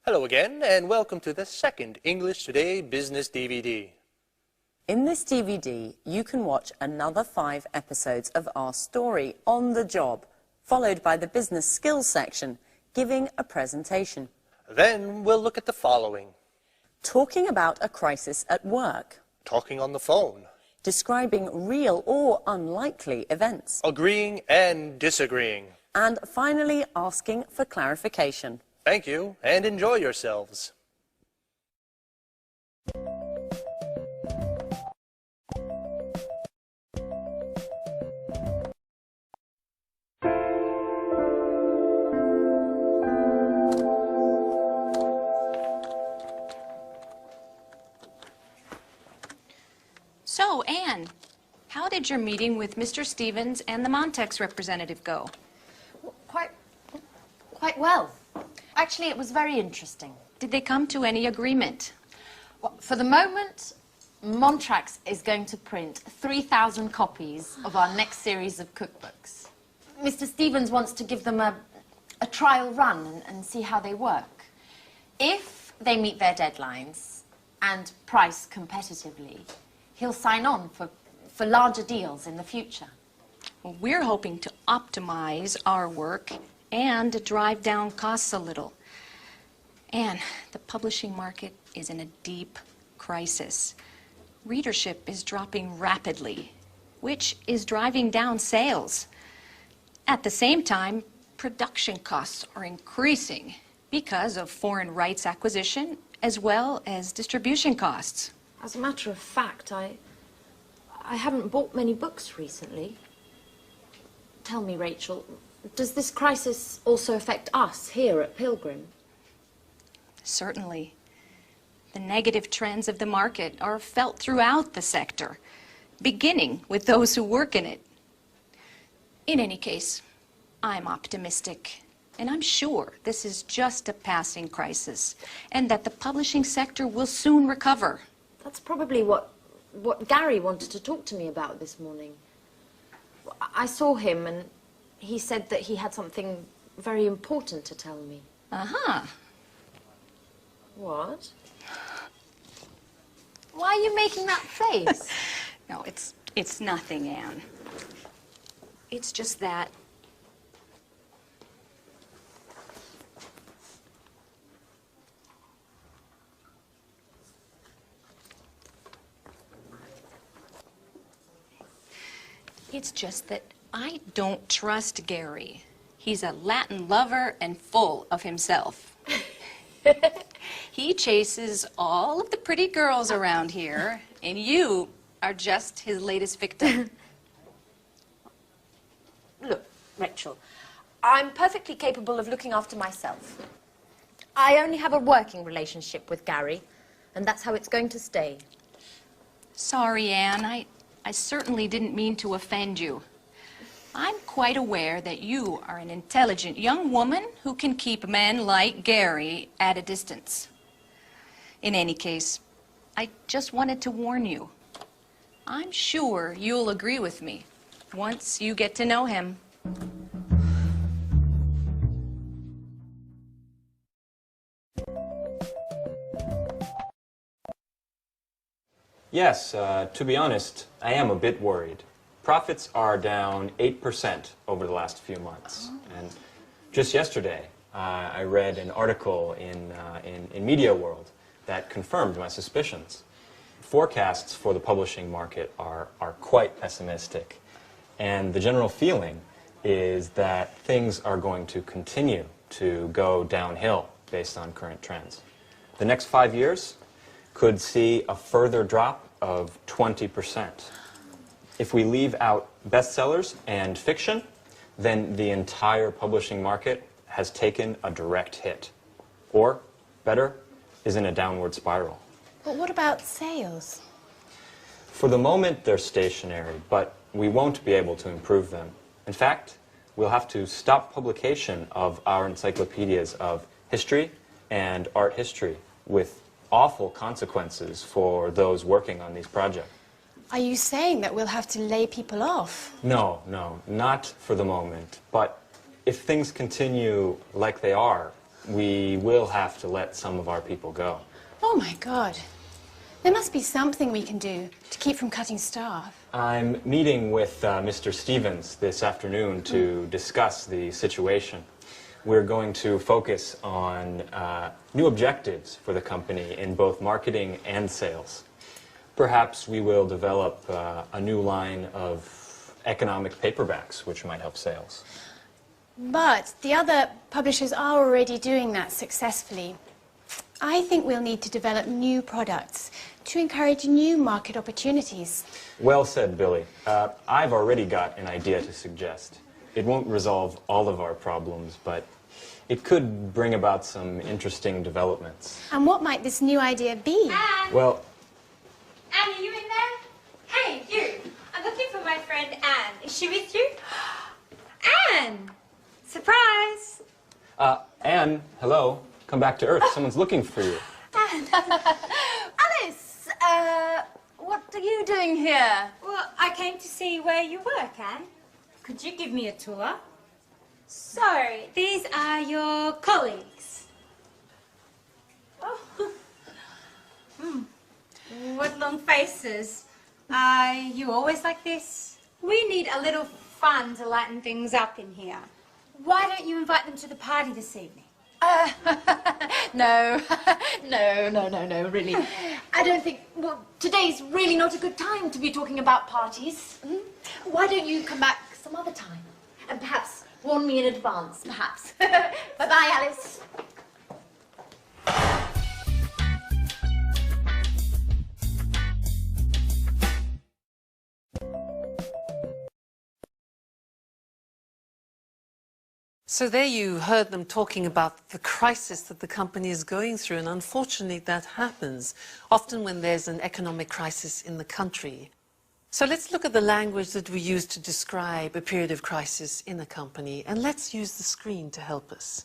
Hello again, and welcome to the second English Today Business DVD. In this DVD, you can watch another 5 episodes of our story on the job, followed by the business skills section, giving a presentation. Then we'll look at the following. Talking about a crisis at work. Talking on the phone. Describing real or unlikely events. Agreeing and disagreeing. And finally, asking for clarification. Thank you, and enjoy yourselves. So, Anne, how did your meeting with Mr. Stevens and the Montex representative go? Quite well. Actually, it was very interesting. Did they come to any agreement? Well, for the moment, Montrax is going to print 3,000 copies of our next series of cookbooks. Mr. Stevens wants to give them a trial run and see how they work. If they meet their deadlines and price competitively, he'll sign on for larger deals in the future. Well, we're hoping to optimize our work and drive down costs a little. And the publishing market is in a deep crisis. Readership is dropping rapidly, which is driving down sales. At the same time, production costs are increasing because of foreign rights acquisition as well as distribution costs. As a matter of fact, I haven't bought many books recently. Tell me, Rachel, does this crisis also affect us here at Pilgrim? Certainly. The negative trends of the market are felt throughout the sector, beginning with those who work in it. In any case, I'm optimistic, and I'm sure this is just a passing crisis, and that the publishing sector will soon recover. That's probably what Gary wanted to talk to me about this morning. I saw him and he said that he had something very important to tell me. Uh-huh. What? Why are you making that face? No, it's nothing, Anne. It's just that I don't trust Gary. He's a Latin lover and full of himself. He chases all of the pretty girls around here, and you are just his latest victim. Look, Rachel, I'm perfectly capable of looking after myself. I only have a working relationship with Gary, and that's how it's going to stay. Sorry, Anne. I certainly didn't mean to offend you. I'm quite aware that you are an intelligent young woman who can keep men like Gary at a distance. In any case, I just wanted to warn you. I'm sure you'll agree with me once you get to know him. Yes, to be honest, I am a bit worried. Profits are down 8% over the last few months. And just yesterday, I read an article in Media World that confirmed my suspicions. Forecasts for the publishing market are quite pessimistic. And the general feeling is that things are going to continue to go downhill based on current trends. The next 5 years could see a further drop of 20%. If we leave out bestsellers and fiction, then the entire publishing market has taken a direct hit. Or, better, is in a downward spiral. But what about sales? For the moment, they're stationary, but we won't be able to improve them. In fact, we'll have to stop publication of our encyclopedias of history and art history, with awful consequences for those working on these projects. Are you saying that we'll have to lay people off? No, not for the moment. But if things continue like they are, we will have to let some of our people go. Oh my God. There must be something we can do to keep from cutting staff. I'm meeting with Mr. Stevens this afternoon to discuss the situation. We're going to focus on new objectives for the company in both marketing and sales. Perhaps we will develop a new line of economic paperbacks, which might help sales. But the other publishers are already doing that successfully. I think we'll need to develop new products to encourage new market opportunities. Well said, Billy. I've already got an idea to suggest. It won't resolve all of our problems, but it could bring about some interesting developments. And what might this new idea be? Anne! Well, Anne, are you in there? Hey, you! I'm looking for my friend Anne. Is she with you? Anne! Surprise! Anne, hello. Come back to Earth. Someone's looking for you. Alice, what are you doing here? Well, I came to see where you work, Anne. Could you give me a tour? So, these are your colleagues. Oh. What long faces. Are you always like this? We need a little fun to lighten things up in here. Why don't you invite them to the party this evening? No, no, really. I don't think, well, today's really not a good time to be talking about parties. Why don't you come back some other time? And perhaps warn me in advance, perhaps. Bye-bye, Alice. So there you heard them talking about the crisis that the company is going through, and unfortunately that happens often when there's an economic crisis in the country. So let's look at the language that we use to describe a period of crisis in a company, and let's use the screen to help us.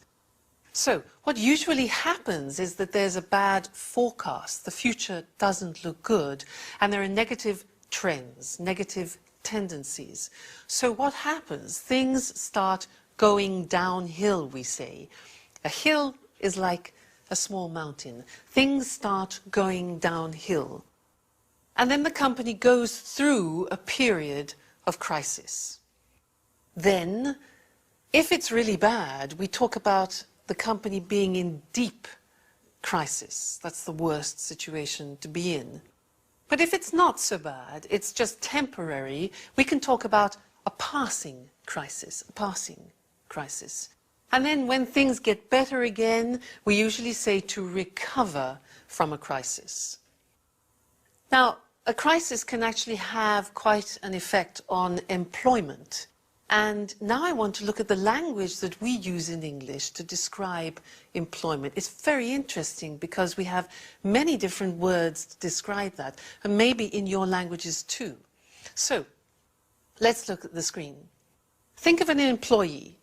So what usually happens is that there's a bad forecast, the future doesn't look good, and there are negative trends, negative tendencies. So what happens? Things start going downhill, we say. A hill is like a small mountain. Things start going downhill. And then the company goes through a period of crisis. Then, if it's really bad, we talk about the company being in deep crisis. That's the worst situation to be in. But if it's not so bad, it's just temporary, we can talk about a passing crisis, a passing crisis. And then when things get better again, we usually say to recover from a crisis. Now, a crisis can actually have quite an effect on employment. And now I want to look at the language that we use in English to describe employment. It's very interesting because we have many different words to describe that, and maybe in your languages too. So, let's look at the screen. Think of an employee.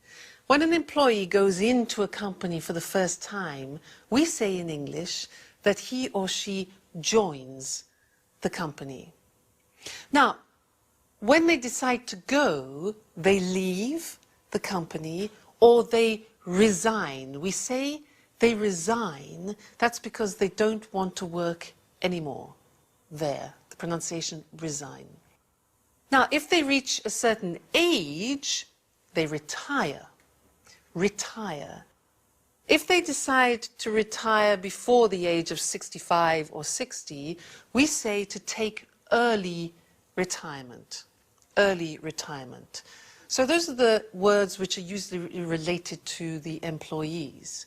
When an employee goes into a company for the first time, we say in English that he or she joins the company. Now, when they decide to go, they leave the company or they resign. We say they resign. That's because they don't want to work anymore there. The pronunciation resign. Now, if they reach a certain age, they retire. Retire. If they decide to retire before the age of 65 or 60, we say to take early retirement. Early retirement. So those are the words which are usually related to the employees.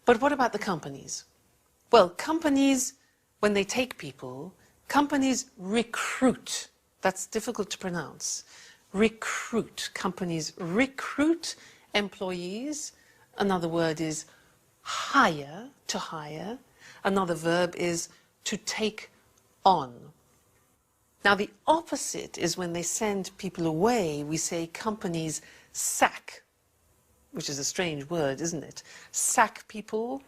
But what about the companies? Well, companies, when they take people, companies recruit. That's difficult to pronounce. Recruit. Companies recruit employees. Another word is hire, to hire. Another verb is to take on. Now, the opposite is when they send people away, we say companies sack, which is a strange word, isn't it? Sack people,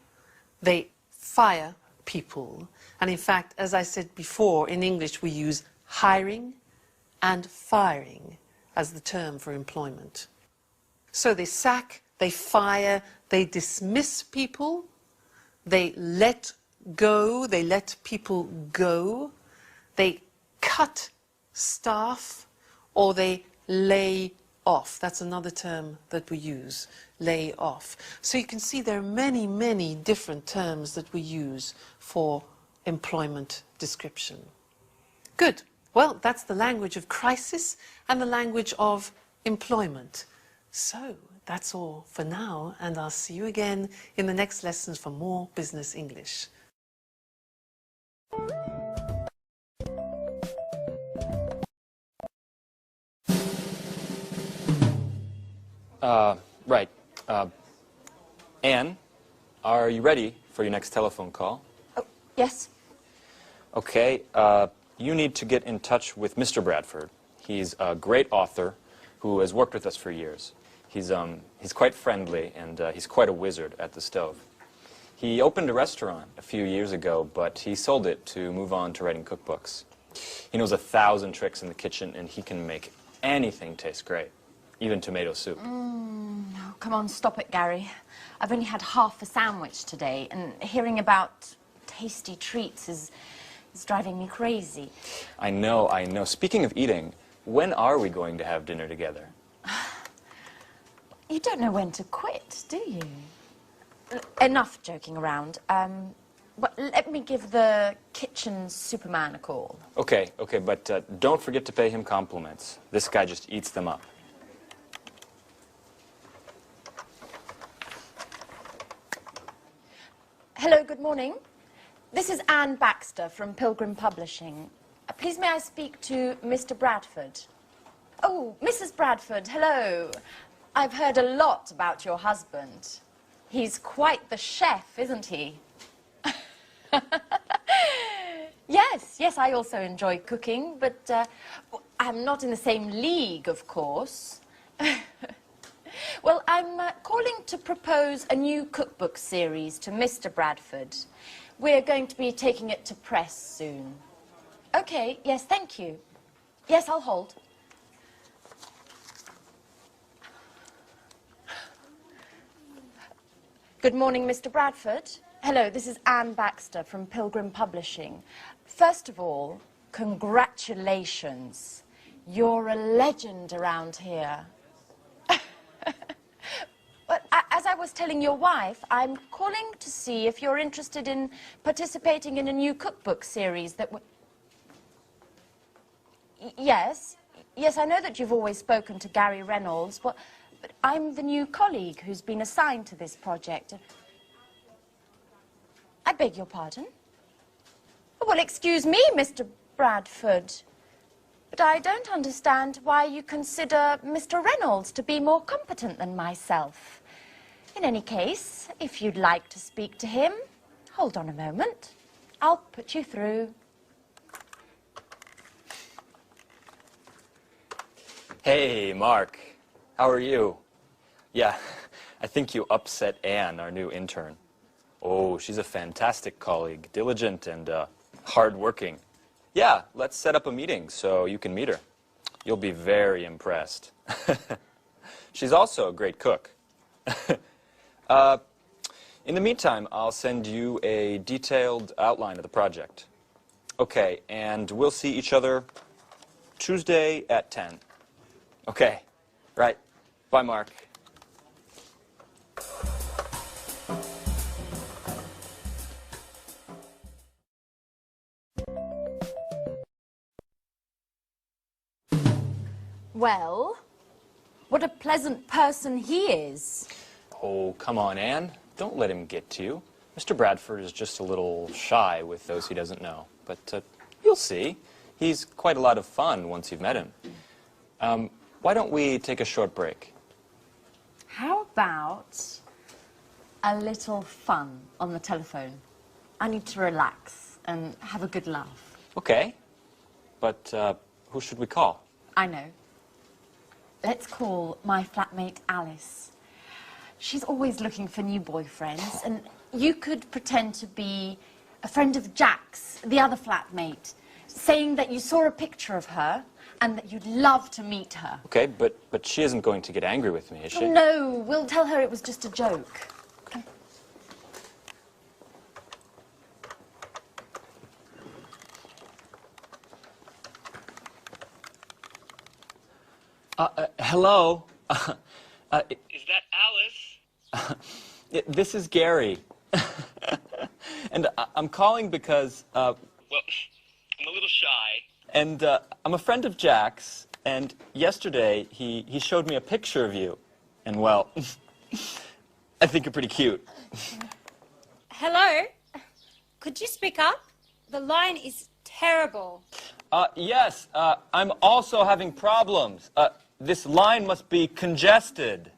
they fire people. And in fact, as I said before, in English we use hiring and firing as the term for employment. So they sack They fire, they dismiss people, they let go, they let people go, they cut staff, or they lay off. That's another term that we use, lay off. So you can see there are many, many different terms that we use for employment description. Good. Well, that's the language of crisis and the language of employment. So that's all for now, and I'll see you again in the next lessons for more Business English. Right. Anne, are you ready for your next telephone call? Oh, yes. Okay, you need to get in touch with Mr. Bradford. He's a great author who has worked with us for years. He's quite friendly, and he's quite a wizard at the stove. He opened a restaurant a few years ago, but he sold it to move on to writing cookbooks. He knows 1,000 tricks in the kitchen, and he can make anything taste great, even tomato soup. Oh, come on, stop it, Gary. I've only had half a sandwich today, and hearing about tasty treats is driving me crazy. I know, I know. Speaking of eating, when are we going to have dinner together? You don't know when to quit, do you? Enough joking around. But let me give the kitchen superman a call. Okay, but don't forget to pay him compliments. This guy just eats them up. Hello, good morning. This is Anne Baxter from Pilgrim Publishing. Please may I speak to Mr. Bradford? Oh, Mrs. Bradford, hello. I've heard a lot about your husband. He's quite the chef, isn't he? Yes, I also enjoy cooking, but I'm not in the same league, of course. Well, I'm calling to propose a new cookbook series to Mr. Bradford. We're going to be taking it to press soon. Okay, yes, thank you. Yes, I'll hold. Good morning, Mr. Bradford. Hello, this is Anne Baxter from Pilgrim Publishing. First of all, congratulations. You're a legend around here. But as I was telling your wife, I'm calling to see if you're interested in participating in a new cookbook series that would... Yes, I know that you've always spoken to Gary Reynolds, but I'm the new colleague who's been assigned to this project. I beg your pardon? Well, excuse me, Mr. Bradford, but I don't understand why you consider Mr. Reynolds to be more competent than myself. In any case, if you'd like to speak to him, hold on a moment. I'll put you through. Hey, Mark. How are you? Yeah, I think you upset Anne, our new intern. Oh, she's a fantastic colleague, diligent and hard-working. Yeah, let's set up a meeting so you can meet her. You'll be very impressed. She's also a great cook. In the meantime, I'll send you a detailed outline of the project. Okay, and we'll see each other Tuesday at 10. Okay, right. Bye, Mark. Well, what a pleasant person he is. Oh, come on, Anne. Don't let him get to you. Mr. Bradford is just a little shy with those he doesn't know. But you'll see. He's quite a lot of fun once you've met him. Why don't we take a short break? How about a little fun on the telephone? I need to relax and have a good laugh. Okay. But who should we call? I know. Let's call my flatmate Alice. She's always looking for new boyfriends, and you could pretend to be a friend of Jack's, the other flatmate, saying that you saw a picture of her and that you'd love to meet her. Okay, but she isn't going to get angry with me, is she? No, we'll tell her it was just a joke. Hello? Is that Alice? This is Gary. And I'm calling because, well, I'm a little shy. And I'm a friend of Jack's, and yesterday he showed me a picture of you. And, well, I think you're pretty cute. Hello? Could you speak up? The line is terrible. Yes, I'm also having problems. This line must be congested.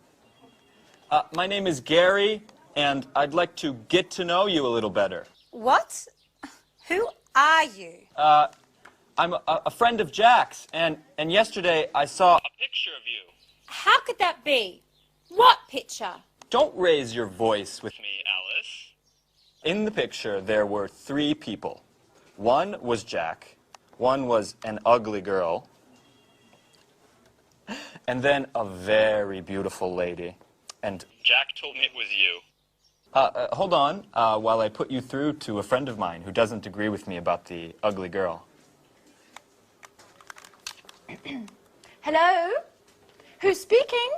My name is Gary, and I'd like to get to know you a little better. What? Who are you? I'm a friend of Jack's, and yesterday I saw a picture of you. How could that be? What picture? Don't raise your voice with me, Alice. In the picture, there were 3 people. One was Jack, one was an ugly girl, and then a very beautiful lady. And Jack told me it was you. Hold on, while I put you through to a friend of mine who doesn't agree with me about the ugly girl. Hello? Who's speaking?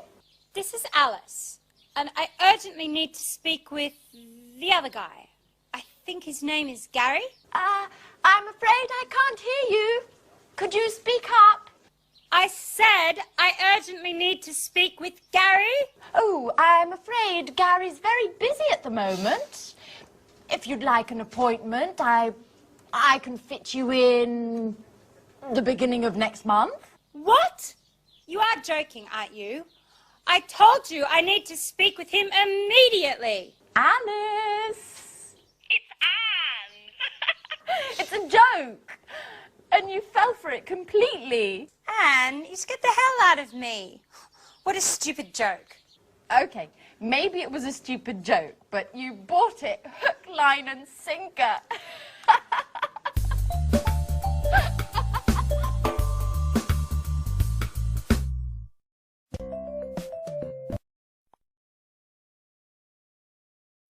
This is Alice, and I urgently need to speak with the other guy. I think his name is Gary. I'm afraid I can't hear you. Could you speak up? I said I urgently need to speak with Gary. Oh, I'm afraid Gary's very busy at the moment. If you'd like an appointment, I can fit you in the beginning of next month. What? You are joking, aren't you? I told you I need to speak with him immediately. Alice! It's Anne. It's a joke. And you fell for it completely. Anne, you scared the hell out of me. What a stupid joke. Okay, maybe it was a stupid joke, but you bought it hook, line and sinker.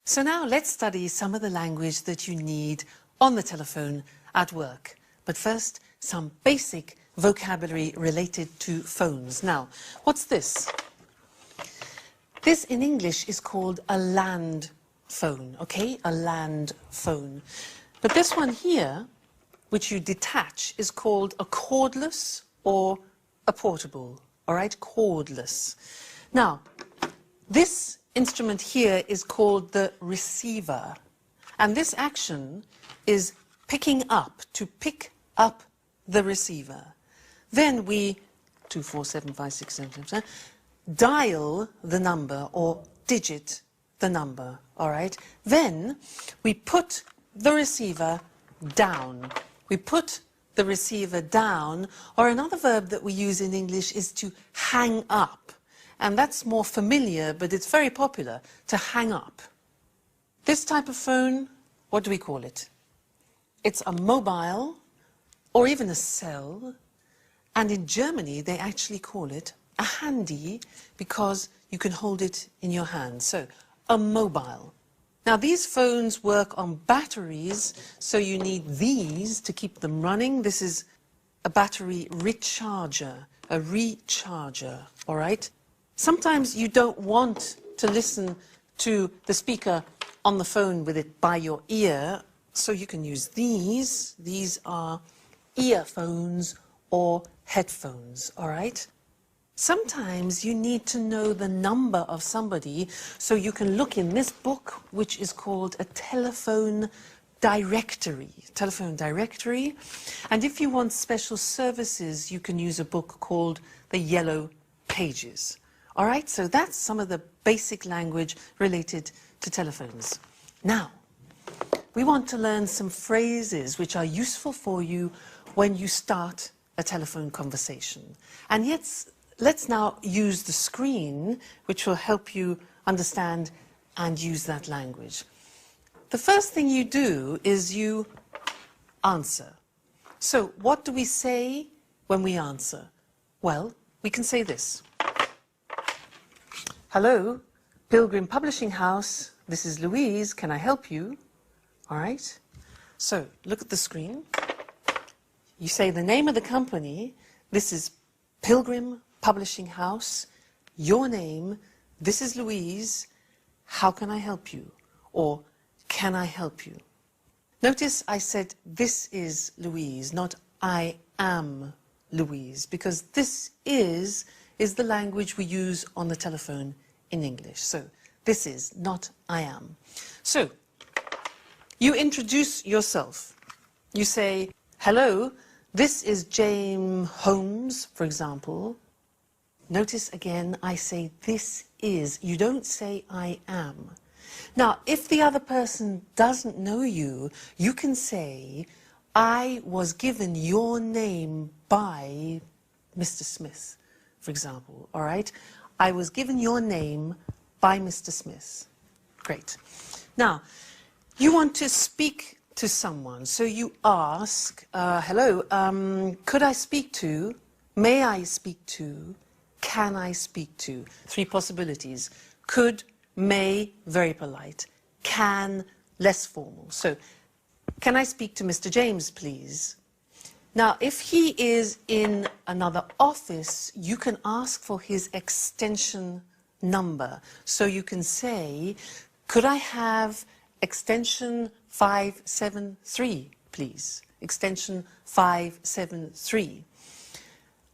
So now let's study some of the language that you need on the telephone at work. But first, some basic vocabulary related to phones. Now, what's this? This in English is called a land phone, okay? A land phone. But this one here, which you detach, is called a cordless or a portable, all right? Cordless. Now, this instrument here is called the receiver. And this action is picking up, to pick up the receiver. Then we, 2, 4, 7, 5, 6, 7, 7, dial the number or digit the number, all right? Then we put the receiver down. We put the receiver down, or another verb that we use in English is to hang up. And that's more familiar, but it's very popular, to hang up. This type of phone, what do we call it? It's a mobile, or even a cell, and in Germany they actually call it a handy because you can hold it in your hand. So, a mobile. Now these phones work on batteries, so you need these to keep them running. This is a battery recharger, a recharger, all right? Sometimes you don't want to listen to the speaker on the phone with it by your ear, so you can use these. These are earphones or headphones, all right? Sometimes you need to know the number of somebody, so you can look in this book, which is called a telephone directory. Telephone directory. And if you want special services, you can use a book called the Yellow Pages. All right, so that's some of the basic language related to telephones. Now, we want to learn some phrases which are useful for you when you start a telephone conversation. And yet, let's now use the screen, which will help you understand and use that language. The first thing you do is you answer. So what do we say when we answer? Well, we can say this. Hello, Pilgrim Publishing House. This is Louise. Can I help you? All right. So look at the screen. You say the name of the company. This is Pilgrim Publishing House. Your name. This is Louise. How can I help you? Or can I help you? Notice I said this is Louise, not I am Louise, because this is the language we use on the telephone in English. So this is, not I am. So you introduce yourself. You say, hello, this is James Holmes, for example. Notice again, I say this is. You don't say I am. Now, if the other person doesn't know you, you can say, I was given your name by Mr. Smith, for example, all right? I was given your name by Mr. Smith. Great. Now, you want to speak to someone, so you ask, hello, could I speak to, may I speak to, can I speak to? 3 possibilities. Could, may, very polite. Can, less formal. So, can I speak to Mr. James, please? Now, if he is in another office, you can ask for his extension number. So you can say, could I have extension 573, please? Extension 573.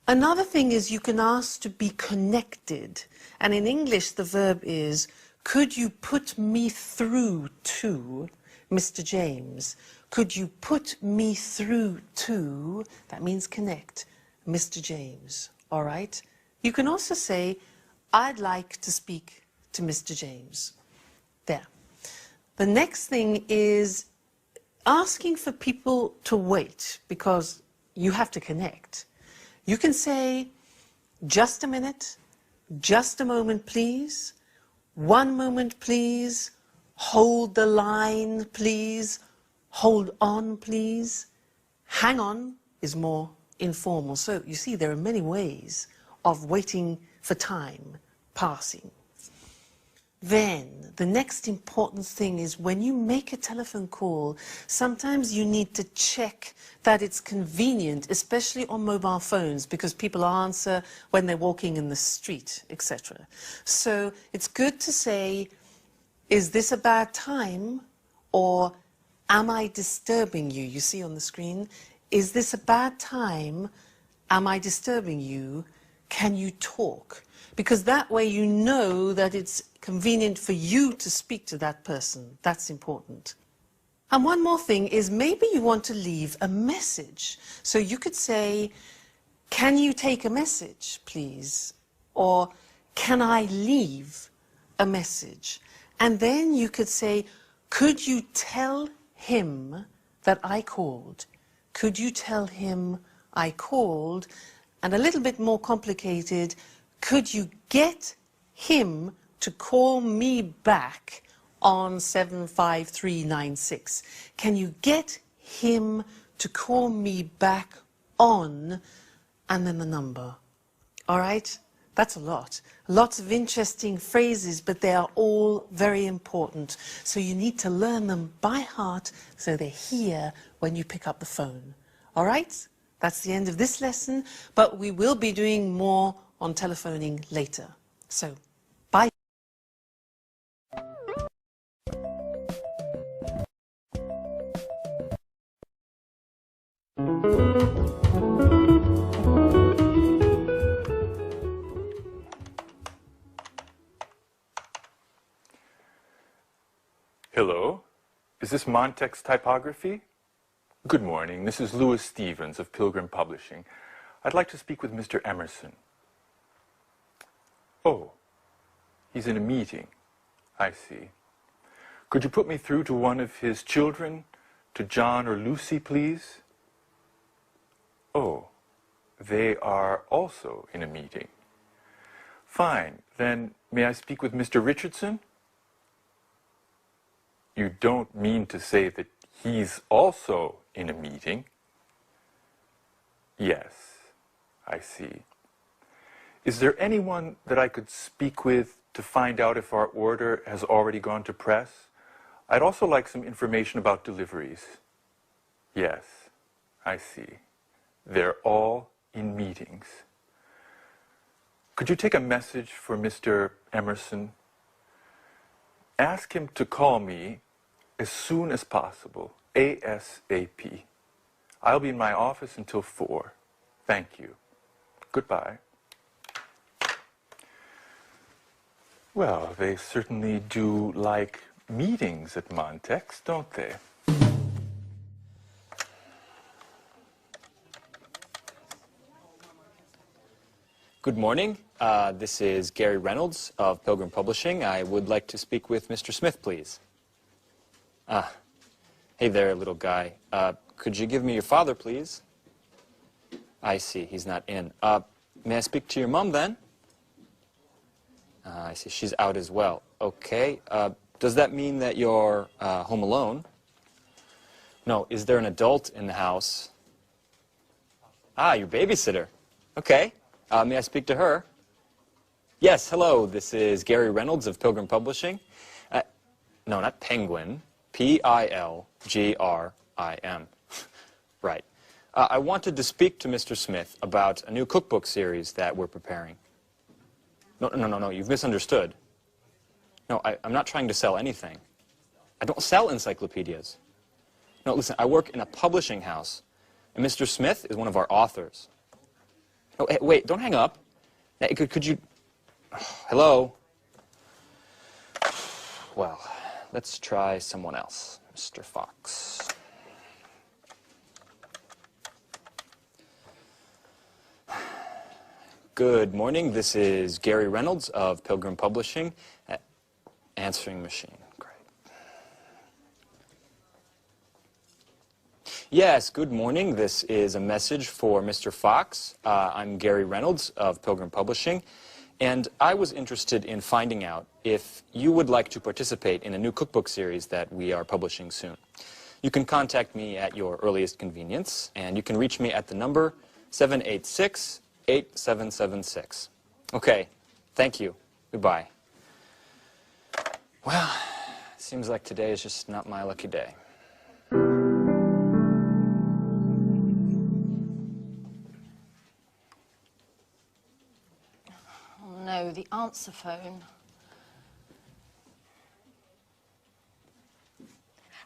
Another thing is you can ask to be connected. And in English, the verb is, could you put me through to Mr. James? Could you put me through to, that means connect, Mr. James, all right? You can also say, I'd like to speak to Mr. James. There. The next thing is asking for people to wait because you have to connect. You can say, just a minute, just a moment, please, 1 moment, please, hold the line, please, hold on, please. Hang on is more informal. So you see, there are many ways of waiting for time passing. Then, the next important thing is when you make a telephone call, sometimes you need to check that it's convenient, especially on mobile phones, because people answer when they're walking in the street, etc. So it's good to say, is this a bad time? Or am I disturbing you? You see on the screen, is this a bad time? Am I disturbing you? Can you talk? Because that way you know that it's convenient for you to speak to that person. That's important. And one more thing is maybe you want to leave a message. So you could say, can you take a message, please? Or can I leave a message? And then you could say, could you tell him that I called? Could you tell him I called? And a little bit more complicated, could you get him to call me back on 75396? Can you get him to call me back on, and then the number? All right? That's a lot. Lots of interesting phrases, but they are all very important. So you need to learn them by heart so they're here when you pick up the phone. All right? That's the end of this lesson, but we will be doing more on telephoning later. So, bye. Hello, is this Montex Typography? Good morning, this is Louis Stevens of Pilgrim Publishing. I'd like to speak with Mr. Emerson. Oh, he's in a meeting. I see. Could you put me through to one of his children, to John or Lucy, please? Oh, they are also in a meeting. Fine, then may I speak with Mr. Richardson? You don't mean to say that he's also in a meeting? Yes, I see. Is there anyone that I could speak with to find out if our order has already gone to press? I'd also like some information about deliveries. Yes, I see. They're all in meetings. Could you take a message for Mr. Emerson? Ask him to call me as soon as possible, ASAP. I'll be in my office until 4. Thank you. Goodbye. Well, they certainly do like meetings at Montex, don't they? Good morning. This is Gary Reynolds of Pilgrim Publishing. I would like to speak with Mr. Smith, please. Hey there, little guy. Could you give me your father, please? I see, he's not in. May I speak to your mom, then? I see, she's out as well. Okay. Does that mean that you're home alone? No, is there an adult in the house? Your babysitter. Okay. May I speak to her? Yes, hello. This is Gary Reynolds of Pilgrim Publishing. No, not Penguin. P-I-L-G-R-I-M. Right. I wanted to speak to Mr. Smith about a new cookbook series that we're preparing. No, you've misunderstood. No, I'm not trying to sell anything. I don't sell encyclopedias. No, listen, I work in a publishing house, and Mr. Smith is one of our authors. Oh, hey, wait, don't hang up. Hey, could you... Hello? Well, let's try someone else. Mr. Fox. Good morning. This is Gary Reynolds of Pilgrim Publishing. Answering machine. Great. Yes, good morning. This is a message for Mr. Fox. I'm Gary Reynolds of Pilgrim Publishing, and I was interested in finding out if you would like to participate in a new cookbook series that we are publishing soon. You can contact me at your earliest convenience, and you can reach me at the number 786-8776. Okay, thank you. Goodbye. Well, seems like today is just not my lucky day. No, the answer phone.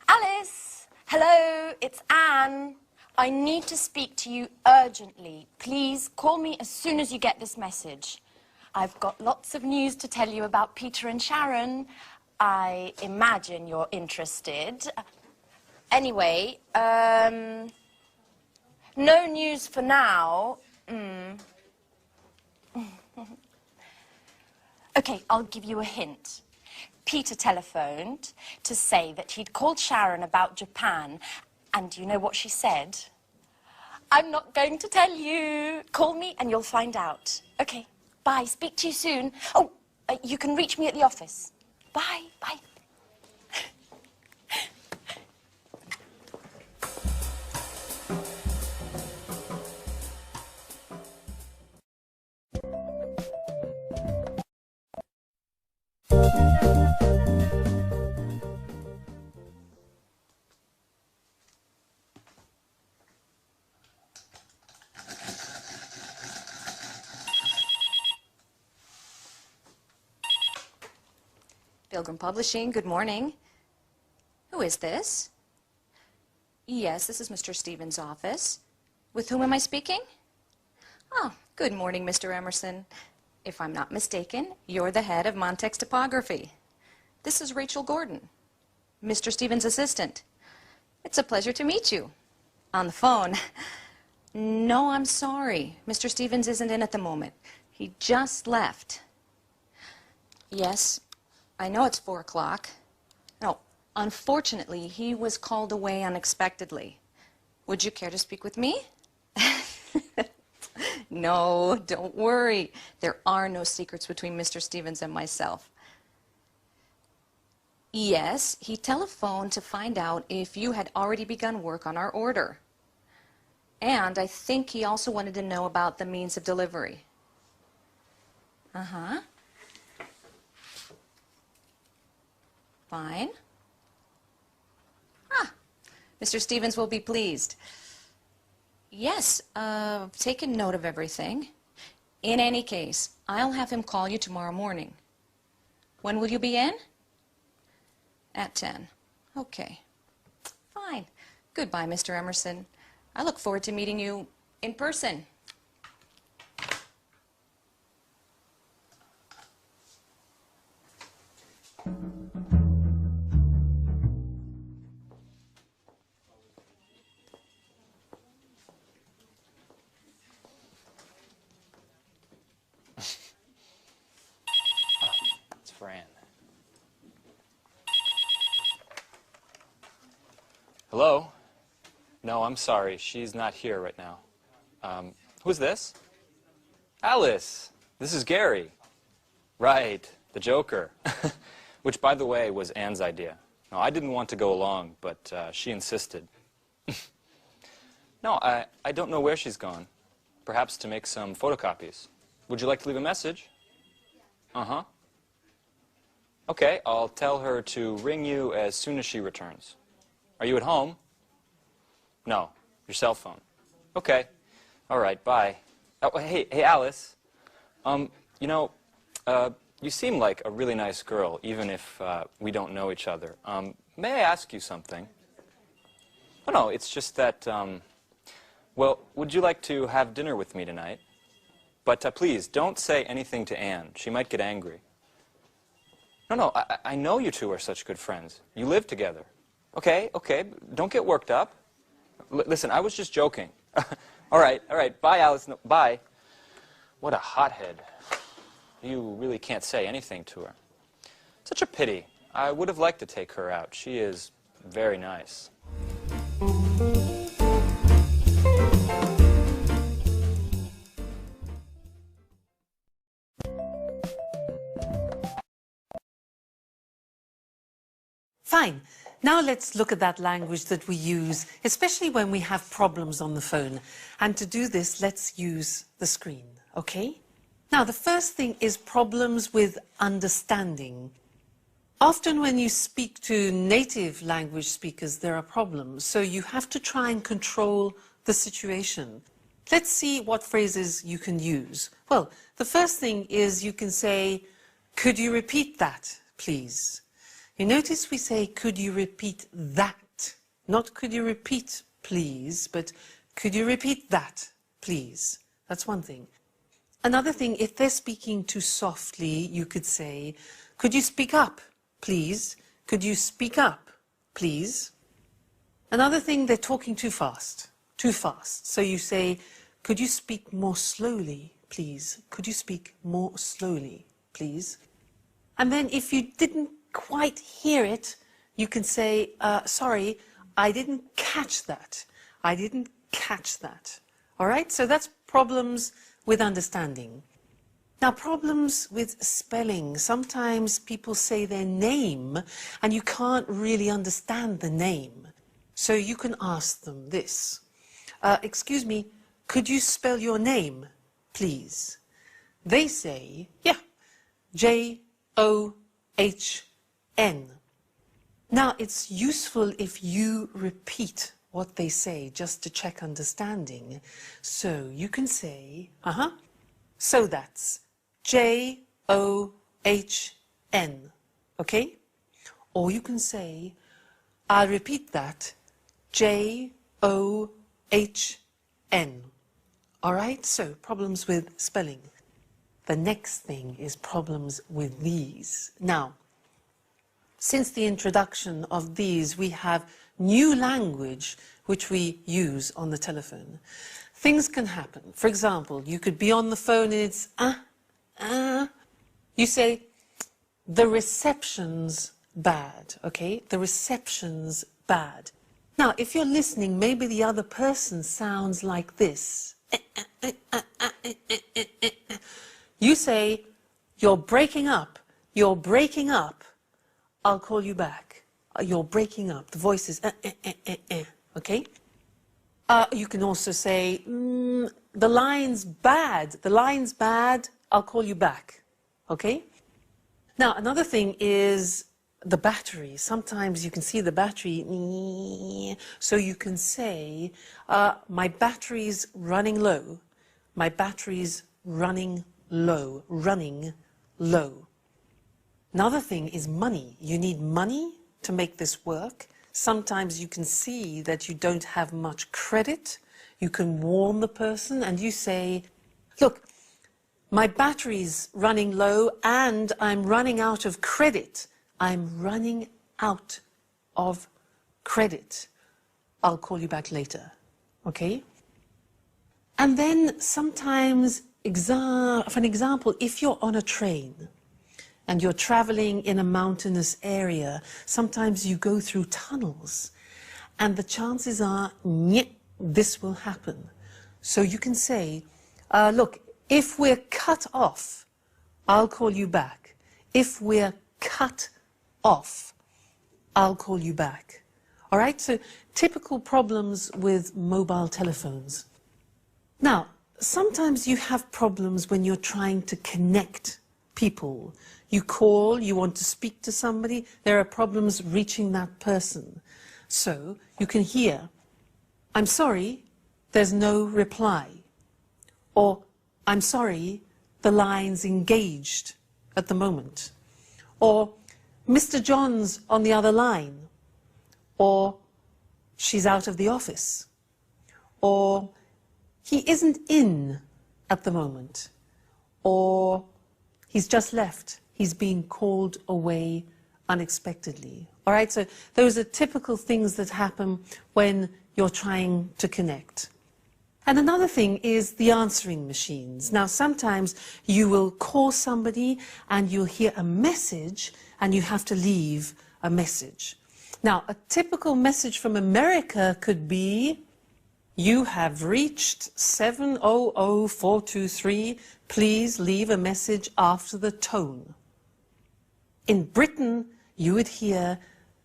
Alice! Hello, it's Anne. I need to speak to you urgently. Please call me as soon as you get this message. I've got lots of news to tell you about Peter and Sharon. I imagine you're interested. Anyway, no news for now. Okay, I'll give you a hint. Peter telephoned to say that he'd called Sharon about Japan, and do you know what she said? I'm not going to tell you. Call me and you'll find out. Okay, bye. Speak to you soon. Oh, you can reach me at the office. Bye, bye. Pilgrim Publishing, good morning. Who is this? Yes, this is Mr. Stevens' office. With whom am I speaking? Oh, good morning, Mr. Emerson. If I'm not mistaken, you're the head of Montex Typography. This is Rachel Gordon, Mr. Stevens' assistant. It's a pleasure to meet you. On the phone. No, I'm sorry. Mr. Stevens isn't in at the moment. He just left. Yes, I know it's 4 o'clock. No, unfortunately, he was called away unexpectedly. Would you care to speak with me? No, don't worry. There are no secrets between Mr. Stevens and myself. Yes, he telephoned to find out if you had already begun work on our order. And I think he also wanted to know about the means of delivery. Uh-huh. Fine. Ah, Mr. Stevens will be pleased. Yes, I've taken note of everything. In any case, I'll have him call you tomorrow morning. When will you be in? At 10. Okay. Fine. Goodbye, Mr. Emerson. I look forward to meeting you in person. It's Fran. Hello? No, I'm sorry. She's not here right now. Who's this? Alice. This is Gary. Right, the Joker. Which, by the way, was Anne's idea. No, I didn't want to go along, but she insisted. No, I don't know where she's gone. Perhaps to make some photocopies. Would you like to leave a message? Uh-huh. Okay, I'll tell her to ring you as soon as she returns. Are you at home? No, your cell phone. Okay. All right, bye. Oh, hey, Alice. You know, you seem like a really nice girl, even if we don't know each other. May I ask you something? Oh, no, it's just that, well, would you like to have dinner with me tonight? But please, don't say anything to Anne. She might get angry. No, I know you two are such good friends. You live together. Okay, don't get worked up. Listen, I was just joking. All right, bye, Alice. No, bye. What a hothead. You really can't say anything to her. Such a pity. I would have liked to take her out. She is very nice. Fine. Now let's look at that language that we use, especially when we have problems on the phone. And to do this, let's use the screen, okay? Now, the first thing is problems with understanding. Often when you speak to native language speakers, there are problems. So you have to try and control the situation. Let's see what phrases you can use. Well, the first thing is you can say, could you repeat that, please? You notice we say, could you repeat that? Not could you repeat, please, but could you repeat that, please? That's one thing. Another thing, if they're speaking too softly, you could say, could you speak up, please? Could you speak up, please? Another thing, they're talking too fast. So you say, could you speak more slowly, please? Could you speak more slowly, please? And then if you didn't quite hear it, you can say, sorry, I didn't catch that. I didn't catch that. All right? So that's problems with understanding. Now, problems with spelling. Sometimes people say their name and you can't really understand the name. So you can ask them this. Excuse me, could you spell your name, please? They say, yeah, J-O-H-N. Now, it's useful if you repeat what they say just to check understanding. So you can say, so that's J-O-H-N, okay? Or you can say, I'll repeat that, J-O-H-N. All right, so problems with spelling. The next thing is problems with these. Now, since the introduction of these, we have new language which we use on the telephone. Things can happen. For example, you could be on the phone and it's You say, the reception's bad, okay? The reception's bad. Now, if you're listening, maybe the other person sounds like this. You say, you're breaking up. You're breaking up. I'll call you back. You're breaking up. The voice is, okay? You can also say, the line's bad. The line's bad. I'll call you back. Okay? Now, another thing is the battery. Sometimes you can see the battery, so you can say, my battery's running low. My battery's running low. Running low. Another thing is money. You need money to make this work. Sometimes you can see that you don't have much credit. You can warn the person and you say, look, my battery's running low and I'm running out of credit. I'm running out of credit. I'll call you back later. Okay? And then sometimes, for an example, if you're on a train and you're traveling in a mountainous area, sometimes you go through tunnels and the chances are, this will happen. So you can say, look, if we're cut off, I'll call you back. If we're cut off, I'll call you back. All right, so typical problems with mobile telephones. Now, sometimes you have problems when you're trying to connect people. You call, you want to speak to somebody, there are problems reaching that person. So you can hear, I'm sorry, there's no reply. Or, I'm sorry, the line's engaged at the moment. Or, Mr. John's on the other line. Or, she's out of the office. Or, he isn't in at the moment. Or, he's just left. He's been called away unexpectedly. All right, so those are typical things that happen when you're trying to connect. And another thing is the answering machines. Now, sometimes you will call somebody and you'll hear a message and you have to leave a message. Now, a typical message from America could be, you have reached 700-423. Please leave a message after the tone. In Britain, you would hear,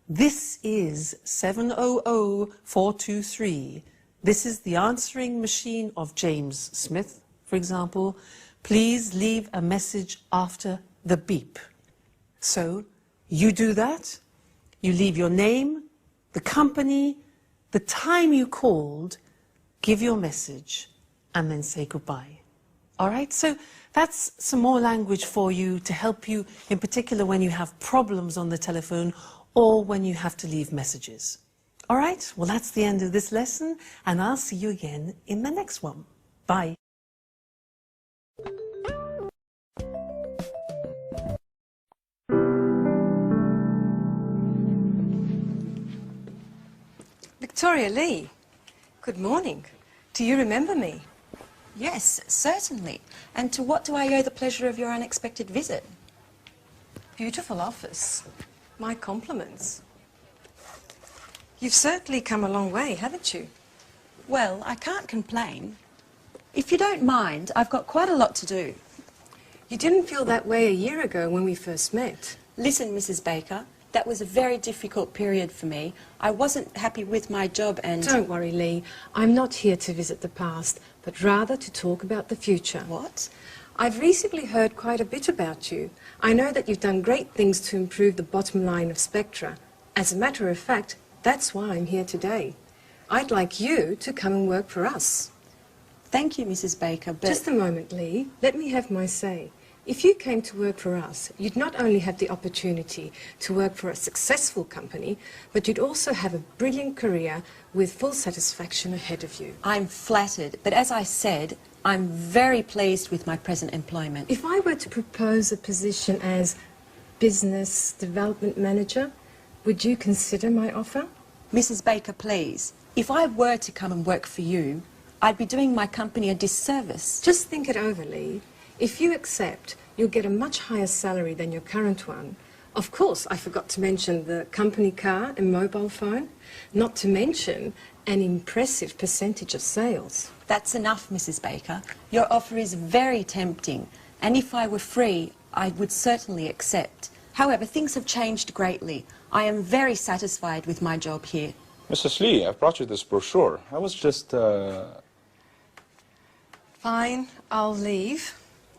this is 700-423. This is the answering machine of James Smith, for example. Please leave a message after the beep. So you do that. You leave your name, the company, the time you called, give your message, and then say goodbye. All right? So that's some more language for you to help you, in particular when you have problems on the telephone or when you have to leave messages. All right? Well, that's the end of this lesson, and I'll see you again in the next one. Bye. Victoria Lee, good morning. Do you remember me? Yes, certainly. And to what do I owe the pleasure of your unexpected visit? Beautiful office. My compliments. You've certainly come a long way, haven't you? Well, I can't complain. If you don't mind, I've got quite a lot to do. You didn't feel that way a year ago when we first met. Listen, Mrs. Baker, that was a very difficult period for me. I wasn't happy with my job and... Don't worry, Lee. I'm not here to visit the past, but rather to talk about the future. What? I've recently heard quite a bit about you. I know that you've done great things to improve the bottom line of Spectra. As a matter of fact, that's why I'm here today. I'd like you to come and work for us. Thank you, Mrs. Baker, but... Just a moment, Lee. Let me have my say. If you came to work for us, you'd not only have the opportunity to work for a successful company, but you'd also have a brilliant career with full satisfaction ahead of you. I'm flattered, but as I said, I'm very pleased with my present employment. If I were to propose a position as Business Development Manager, would you consider my offer? Mrs. Baker, please. If I were to come and work for you, I'd be doing my company a disservice. Just think it over, Lee. If you accept, you'll get a much higher salary than your current one. Of course, I forgot to mention the company car and mobile phone, not to mention an impressive percentage of sales. That's enough, Mrs. Baker. Your offer is very tempting, and if I were free, I would certainly accept. However, things have changed greatly. I am very satisfied with my job here. Mrs. Lee, I've brought you this brochure. I was just, Fine, I'll leave.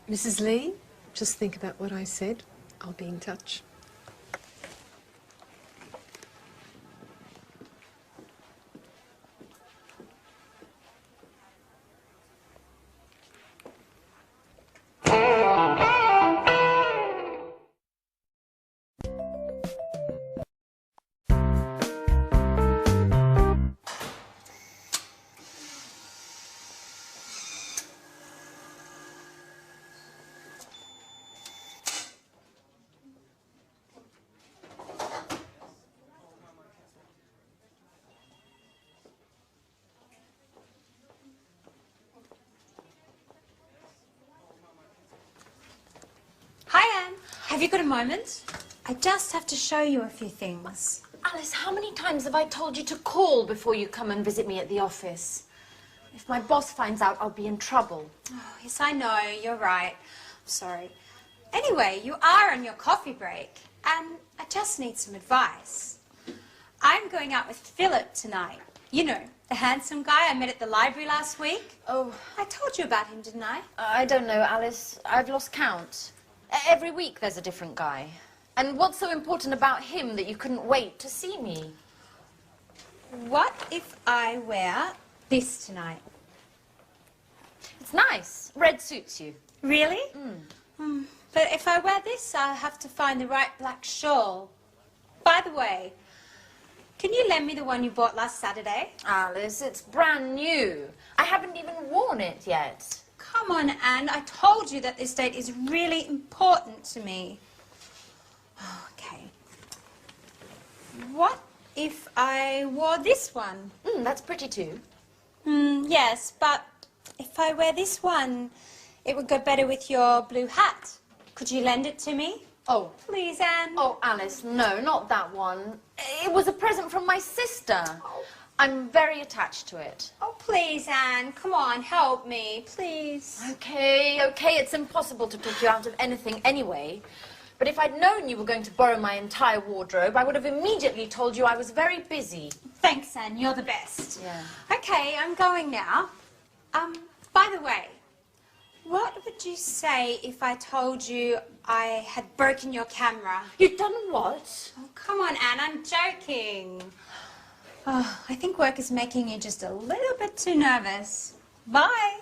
Mrs. Lee, just think about what I said. I'll be in touch. Hi, Anne. Have you got a moment? I just have to show you a few things. Alice, how many times have I told you to call before you come and visit me at the office? If my boss finds out, I'll be in trouble. Oh, yes, I know. You're right. I'm sorry. Anyway, you are on your coffee break, and I just need some advice. I'm going out with Philip tonight. You know, the handsome guy I met at the library last week. Oh. I told you about him, didn't I? I don't know, Alice. I've lost count. Every week there's a different guy. And what's so important about him that you couldn't wait to see me? What if I wear this tonight? It's nice. Red suits you. Really? But if I wear this, I'll have to find the right black shawl. By the way, can you lend me the one you bought last Saturday? Alice, it's brand new. I haven't even worn it yet. Come on, Anne. I told you that this date is really important to me. Okay. What if I wore this one? That's pretty too. Yes, but if I wear this one, it would go better with your blue hat. Could you lend it to me? Oh. Please, Anne. Oh, Alice, no, not that one. It was a present from my sister. I'm very attached to it. Oh, please, Anne. Come on, help me, please. Okay, it's impossible to talk you out of anything anyway. But if I'd known you were going to borrow my entire wardrobe, I would have immediately told you I was very busy. Thanks, Anne. You're the best. Yeah. Okay, I'm going now. By the way, what would you say if I told you I had broken your camera? You've done what? Oh, come on, Anne. I'm joking. Oh, I think work is making you just a little bit too nervous. Bye.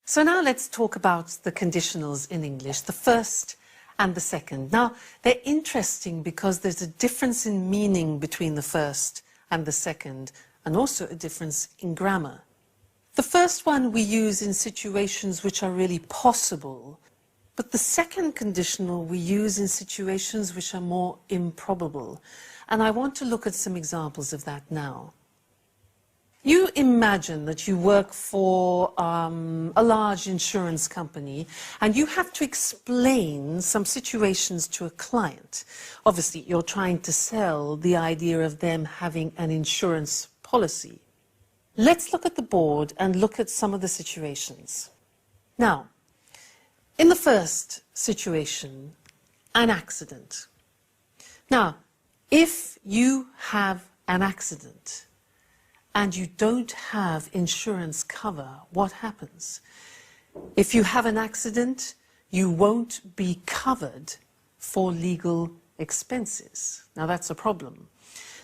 So now let's talk about the conditionals in English, the first and the second. Now, they're interesting because there's a difference in meaning between the first and the second, and also a difference in grammar. The first one we use in situations which are really possible, but the second conditional we use in situations which are more improbable. And I want to look at some examples of that now. You imagine that you work for a large insurance company and you have to explain some situations to a client. Obviously, you're trying to sell the idea of them having an insurance policy. Let's look at the board and look at some of the situations. Now, in the first situation, an accident. Now, if you have an accident and you don't have insurance cover, what happens? If you have an accident, you won't be covered for legal expenses. Now, that's a problem.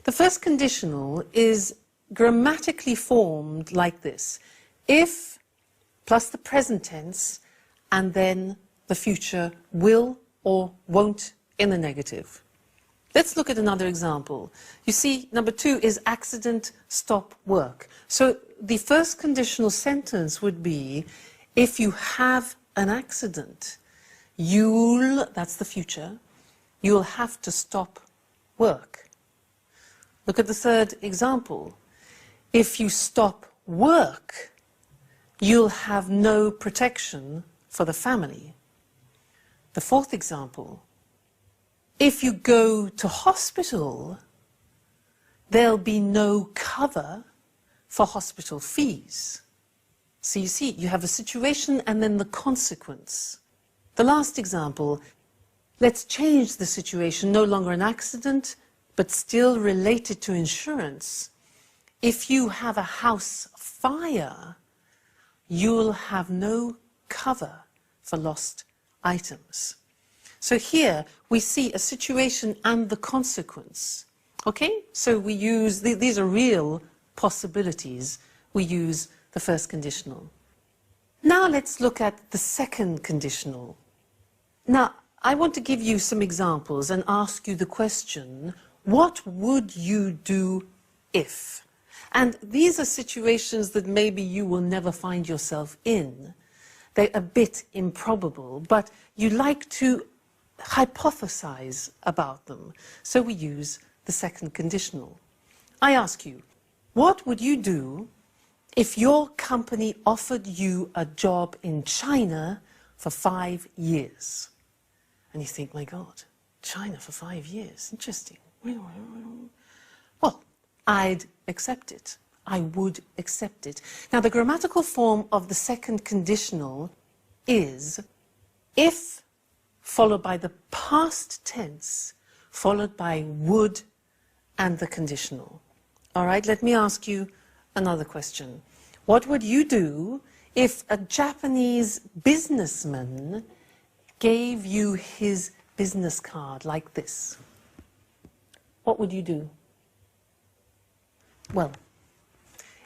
The first conditional is grammatically formed like this: if plus the present tense and then the future will or won't in the negative. Let's look at another example. You see, number 2 is accident, stop work. So the first conditional sentence would be, if you have an accident, you'll, that's the future, you'll have to stop work. Look at the third example. If you stop work, you'll have no protection for the family. The fourth example, if you go to hospital, there'll be no cover for hospital fees. So you see, you have a situation and then the consequence. The last example, let's change the situation, no longer an accident, but still related to insurance. If you have a house fire, you'll have no cover for lost items. So here we see a situation and the consequence. Okay? So we use, these are real possibilities. We use the first conditional. Now let's look at the second conditional. Now, I want to give you some examples and ask you the question, what would you do if? And these are situations that maybe you will never find yourself in. They're a bit improbable, but you like to hypothesize about them. So we use the second conditional. I ask you, what would you do if your company offered you a job in China for 5 years? And you think, my God, China for 5 years, interesting. Well, I'd accept it. I would accept it. Now, the grammatical form of the second conditional is if followed by the past tense, followed by would and the conditional. All right, let me ask you another question. What would you do if a Japanese businessman gave you his business card like this? What would you do? Well,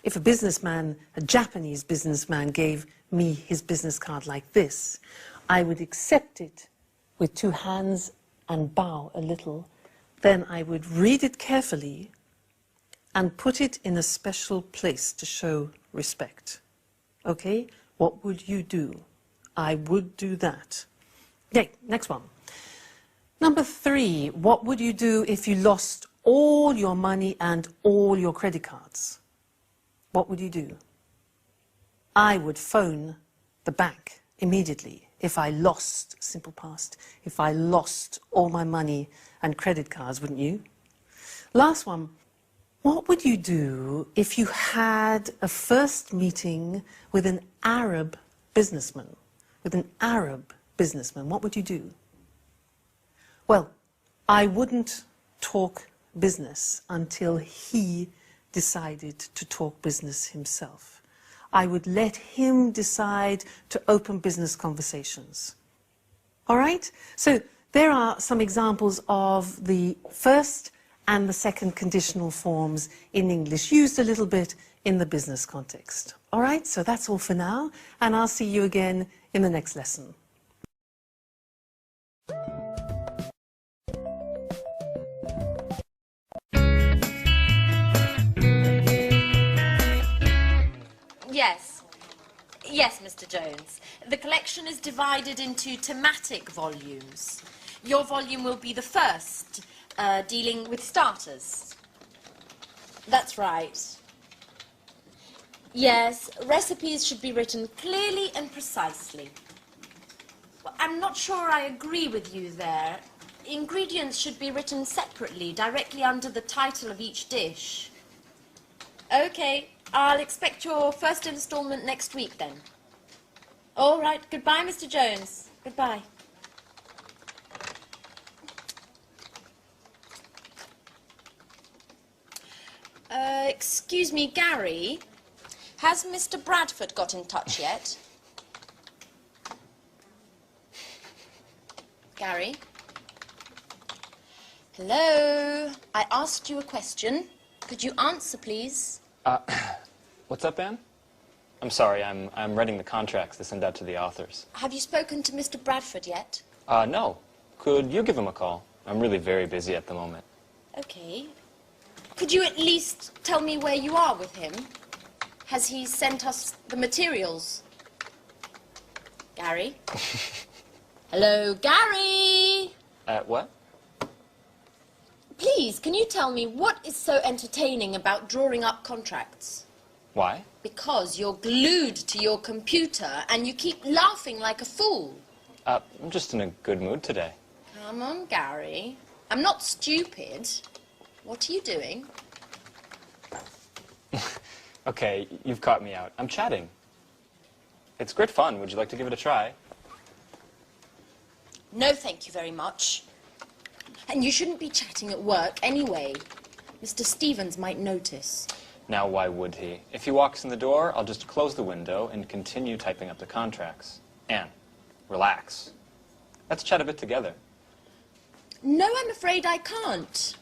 if a businessman, a Japanese businessman, gave me his business card like this, I would accept it with 2 hands and bow a little. Then I would read it carefully and put it in a special place to show respect. Okay? What would you do? I would do that. Okay, next one. Number 3, what would you do if you lost all your money and all your credit cards? What would you do? I would phone the bank immediately if I lost, simple past, if I lost all my money and credit cards, wouldn't you? Last one, what would you do if you had a first meeting with an Arab businessman? With an Arab businessman, what would you do? Well, I wouldn't talk business until he decided to talk business himself. I would let him decide to open business conversations. All right? So there are some examples of the first and the second conditional forms in English, used a little bit in the business context. All right? So that's all for now, and I'll see you again in the next lesson. Yes. Yes, Mr. Jones. The collection is divided into thematic volumes. Your volume will be the first, dealing with starters. That's right. Yes, recipes should be written clearly and precisely. Well, I'm not sure I agree with you there. Ingredients should be written separately, directly under the title of each dish. Okay. I'll expect your first installment next week, then. All right. Goodbye, Mr. Jones. Goodbye. Excuse me, Gary. Has Mr. Bradford got in touch yet? Gary? Hello? I asked you a question. Could you answer, please? What's up, Anne? I'm sorry, I'm writing the contracts to send out to the authors. Have you spoken to Mr. Bradford yet? No. Could you give him a call? I'm really very busy at the moment. Okay. Could you at least tell me where you are with him? Has he sent us the materials? Gary? Hello, Gary? What? Please, can you tell me what is so entertaining about drawing up contracts? Why? Because you're glued to your computer and you keep laughing like a fool. I'm just in a good mood today. Come on, Gary. I'm not stupid. What are you doing? Okay, you've caught me out. I'm chatting. It's great fun. Would you like to give it a try? No, thank you very much. And you shouldn't be chatting at work anyway. Mr. Stevens might notice. Now, why would he? If he walks in the door, I'll just close the window and continue typing up the contracts. Anne, relax. Let's chat a bit together. No, I'm afraid I can't.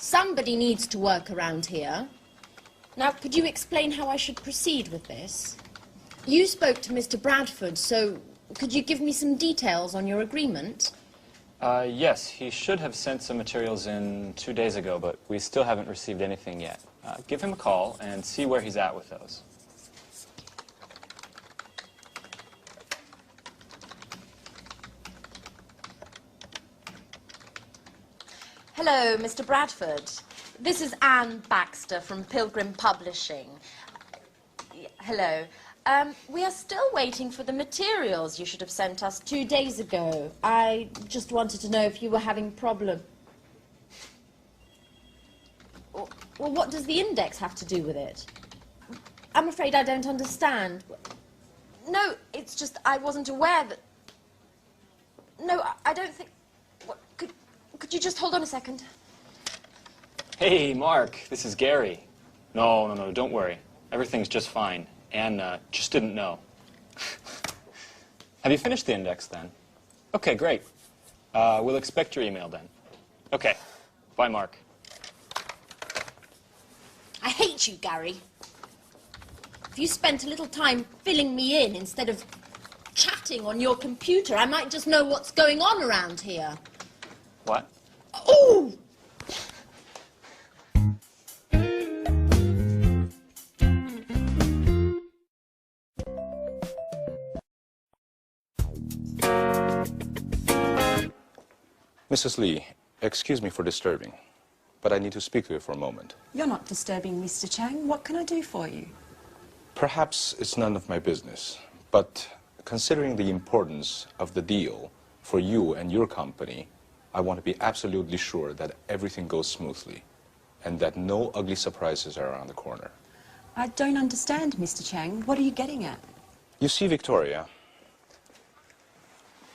Somebody needs to work around here. Now, could you explain how I should proceed with this? You spoke to Mr. Bradford, so could you give me some details on your agreement? Yes, he should have sent some materials in 2 days ago, but we still haven't received anything yet. Give him a call and see where he's at with those. Hello, Mr. Bradford. This is Anne Baxter from Pilgrim Publishing. Hello. We are still waiting for the materials you should have sent us 2 days ago. I just wanted to know if you were having problem. Well, what does the index have to do with it? I'm afraid I don't understand. No, it's just I wasn't aware that... No, I don't think... Could you just hold on a second? Hey, Mark, this is Gary. No, don't worry. Everything's just fine. Anne just didn't know. Have you finished the index, then? Okay, great. We'll expect your email, then. Okay. Bye, Mark. I hate you, Gary. If you spent a little time filling me in instead of chatting on your computer, I might just know what's going on around here. What? Ooh! Mrs. Lee, excuse me for disturbing, but I need to speak to you for a moment. You're not disturbing, Mr. Chang. What can I do for you? Perhaps it's none of my business, but considering the importance of the deal for you and your company, I want to be absolutely sure that everything goes smoothly and that no ugly surprises are around the corner. I don't understand, Mr. Chang. What are you getting at? You see, Victoria,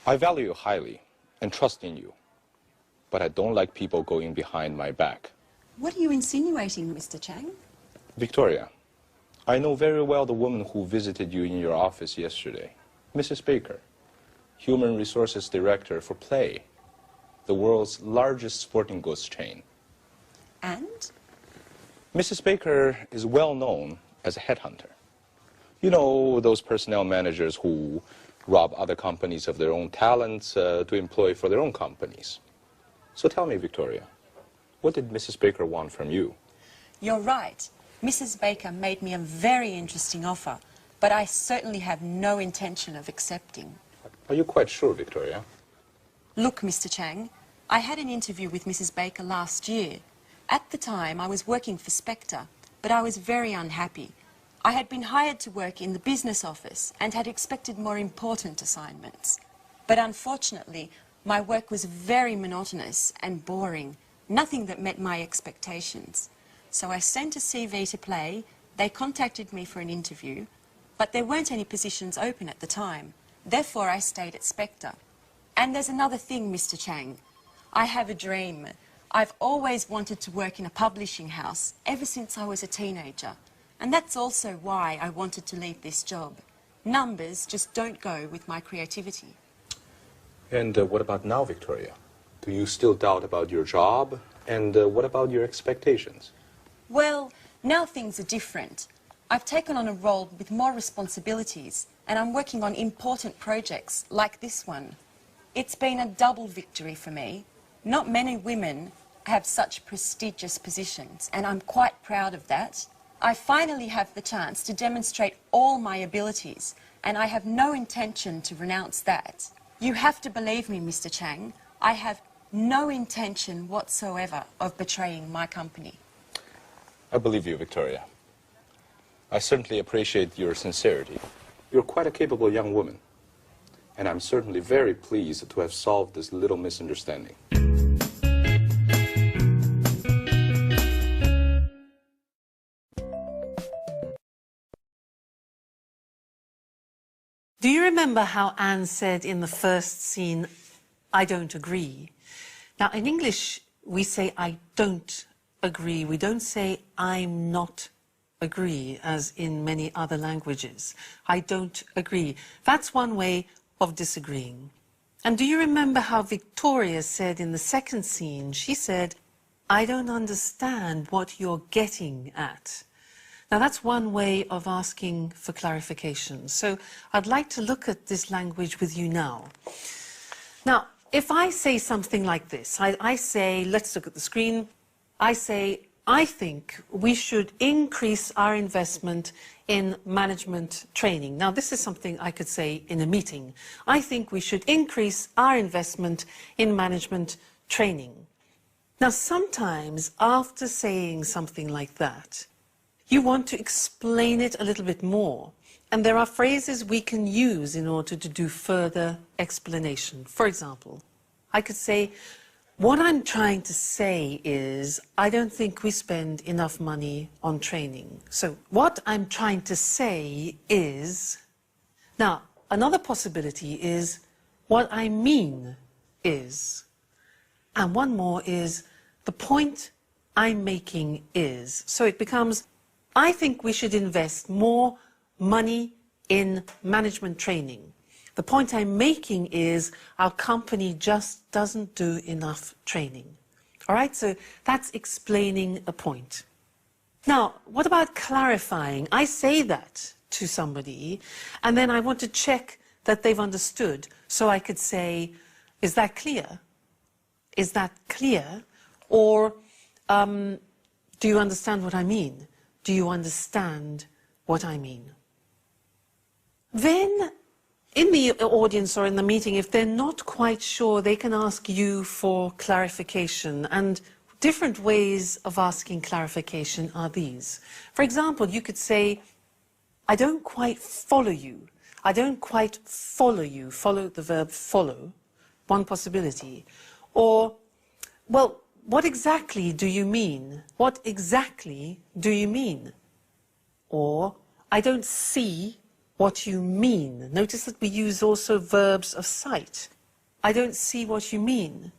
I value you highly and trust in you, but I don't like people going behind my back. What are you insinuating, Mr. Chang? Victoria, I know very well the woman who visited you in your office yesterday, Mrs. Baker, Human Resources Director for Play, the world's largest sporting goods chain. And? Mrs. Baker is well known as a headhunter. You know, those personnel managers who rob other companies of their own talents to employ for their own companies. So tell me, Victoria, what did Mrs. Baker want from you? You're right. Mrs. Baker made me a very interesting offer, but I certainly have no intention of accepting. Are you quite sure, Victoria? Look, Mr. Chang, I had an interview with Mrs. Baker last year. At the time, I was working for Spectre, but I was very unhappy. I had been hired to work in the business office and had expected more important assignments. But unfortunately, my work was very monotonous and boring, nothing that met my expectations. So I sent a CV to Play, they contacted me for an interview, but there weren't any positions open at the time. Therefore, I stayed at Spectre. And there's another thing, Mr. Chang. I have a dream. I've always wanted to work in a publishing house ever since I was a teenager. And that's also why I wanted to leave this job. Numbers just don't go with my creativity. And what about now, Victoria? Do you still doubt about your job? And what about your expectations? Well, now things are different. I've taken on a role with more responsibilities, and I'm working on important projects like this one. It's been a double victory for me. Not many women have such prestigious positions, and I'm quite proud of that. I finally have the chance to demonstrate all my abilities, and I have no intention to renounce that. You have to believe me, Mr. Chang. I have no intention whatsoever of betraying my company. I believe you, Victoria. I certainly appreciate your sincerity. You're quite a capable young woman. And I'm certainly very pleased to have solved this little misunderstanding. Do you remember how Anne said in the first scene, I don't agree? Now, in English, we say I don't agree. We don't say I'm not agree, as in many other languages. I don't agree. That's one way of disagreeing. And do you remember how Victoria said in the second scene? She said, I don't understand what you're getting at. Now, that's one way of asking for clarification. So I'd like to look at this language with you now. Now, if I say something like this, I say, let's look at the screen. I say, I think we should increase our investment in management training. Now, this is something I could say in a meeting. I think we should increase our investment in management training. Now, sometimes after saying something like that, you want to explain it a little bit more. And there are phrases we can use in order to do further explanation. For example, I could say, what I'm trying to say is, I don't think we spend enough money on training. So what I'm trying to say is... Now, another possibility is, what I mean is... And one more is, the point I'm making is... So it becomes, I think we should invest more money in management training. The point I'm making is our company just doesn't do enough training. All right, so that's explaining a point. Now, what about clarifying? I say that to somebody, and then I want to check that they've understood. So I could say, is that clear? Is that clear? Or do you understand what I mean? Do you understand what I mean? Then, in the audience or in the meeting, if they're not quite sure, they can ask you for clarification. And different ways of asking clarification are these. For example, you could say, I don't quite follow you. I don't quite follow you. Follow, the verb follow, one possibility. Or, well, what exactly do you mean? What exactly do you mean? Or, I don't see what you mean. Notice that we use also verbs of sight. I don't see what you mean.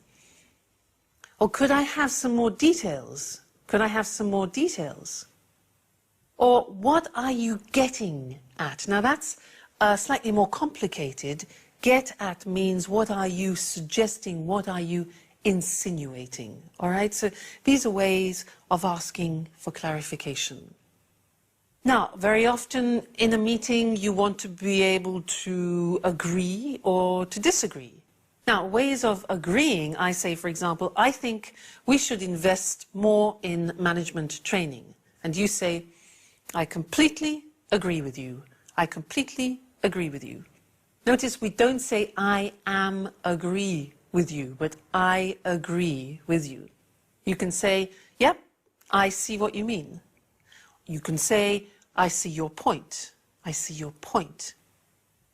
Or could I have some more details? Could I have some more details? Or what are you getting at? Now that's slightly more complicated. Get at means what are you suggesting? What are you insinuating? All right, so these are ways of asking for clarification. Now, very often in a meeting, you want to be able to agree or to disagree. Now, ways of agreeing, I say, for example, I think we should invest more in management training. And you say, I completely agree with you. I completely agree with you. Notice we don't say, I am agree with you, but I agree with you. You can say, yep, I see what you mean. You can say, I see your point. I see your point.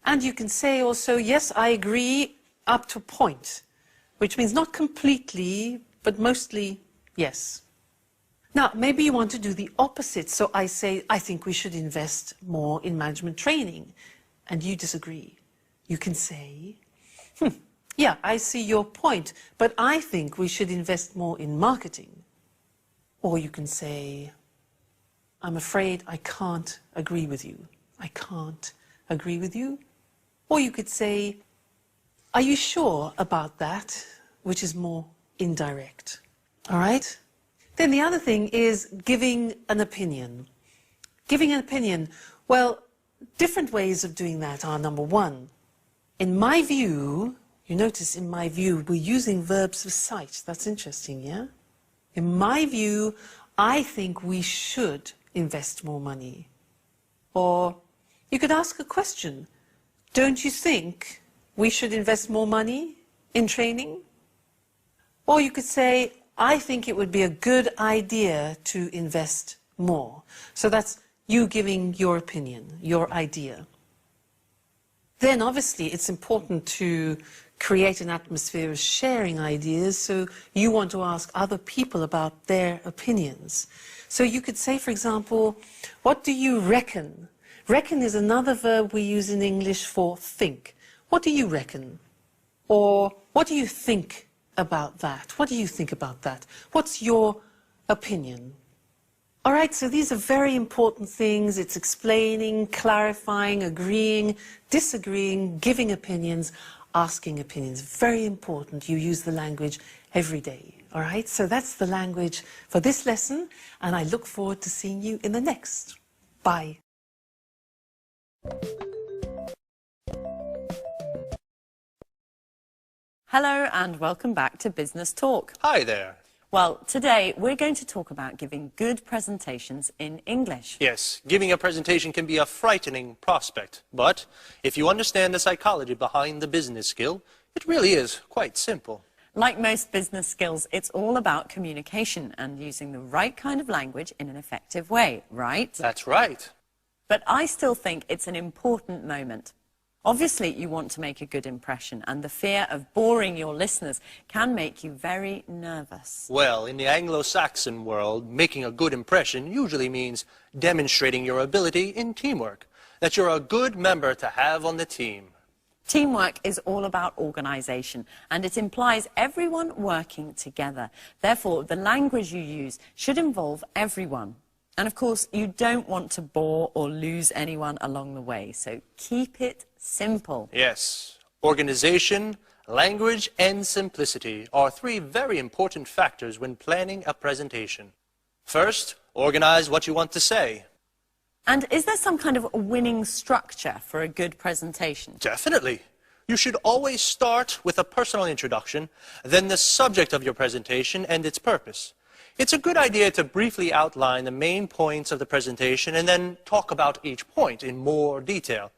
And you can say also, yes, I agree up to a point, which means not completely, but mostly yes. Now, maybe you want to do the opposite. So I say, I think we should invest more in management training. And you disagree. You can say, yeah, I see your point, but I think we should invest more in marketing. Or you can say, I'm afraid I can't agree with you. I can't agree with you. Or you could say, are you sure about that? Which is more indirect. All right? Then the other thing is giving an opinion. Giving an opinion, well, different ways of doing that are, number one, in my view, you notice in my view, we're using verbs of sight. That's interesting, yeah? In my view, I think we should invest more money. Or you could ask a question. Don't you think we should invest more money in training? Or you could say, I think it would be a good idea to invest more. So that's you giving your opinion, your idea. Then obviously it's important to create an atmosphere of sharing ideas, so you want to ask other people about their opinions. So you could say, for example, what do you reckon? Reckon is another verb we use in English for think. What do you reckon? Or what do you think about that? What do you think about that? What's your opinion? All right, so these are very important things. It's explaining, clarifying, agreeing, disagreeing, giving opinions, asking opinions. Very important. You use the language every day. All right, so that's the language for this lesson, and I look forward to seeing you in the next. Bye. Hello and welcome back to Business Talk. Hi there. Well, today we're going to talk about giving good presentations in English. Yes, giving a presentation can be a frightening prospect, but if you understand the psychology behind the business skill, it really is quite simple. Like most business skills, it's all about communication and using the right kind of language in an effective way, right? That's right. But I still think it's an important moment. Obviously, you want to make a good impression, and the fear of boring your listeners can make you very nervous. Well, in the Anglo-Saxon world, making a good impression usually means demonstrating your ability in teamwork, that you're a good member to have on the team. Teamwork is all about organisation, and it implies everyone working together. Therefore, the language you use should involve everyone. And of course, you don't want to bore or lose anyone along the way, so keep it simple. Yes. Organization, language, and simplicity are three very important factors when planning a presentation. First, organize what you want to say. And is there some kind of winning structure for a good presentation? Definitely. You should always start with a personal introduction, then the subject of your presentation and its purpose. It's a good idea to briefly outline the main points of the presentation and then talk about each point in more detail.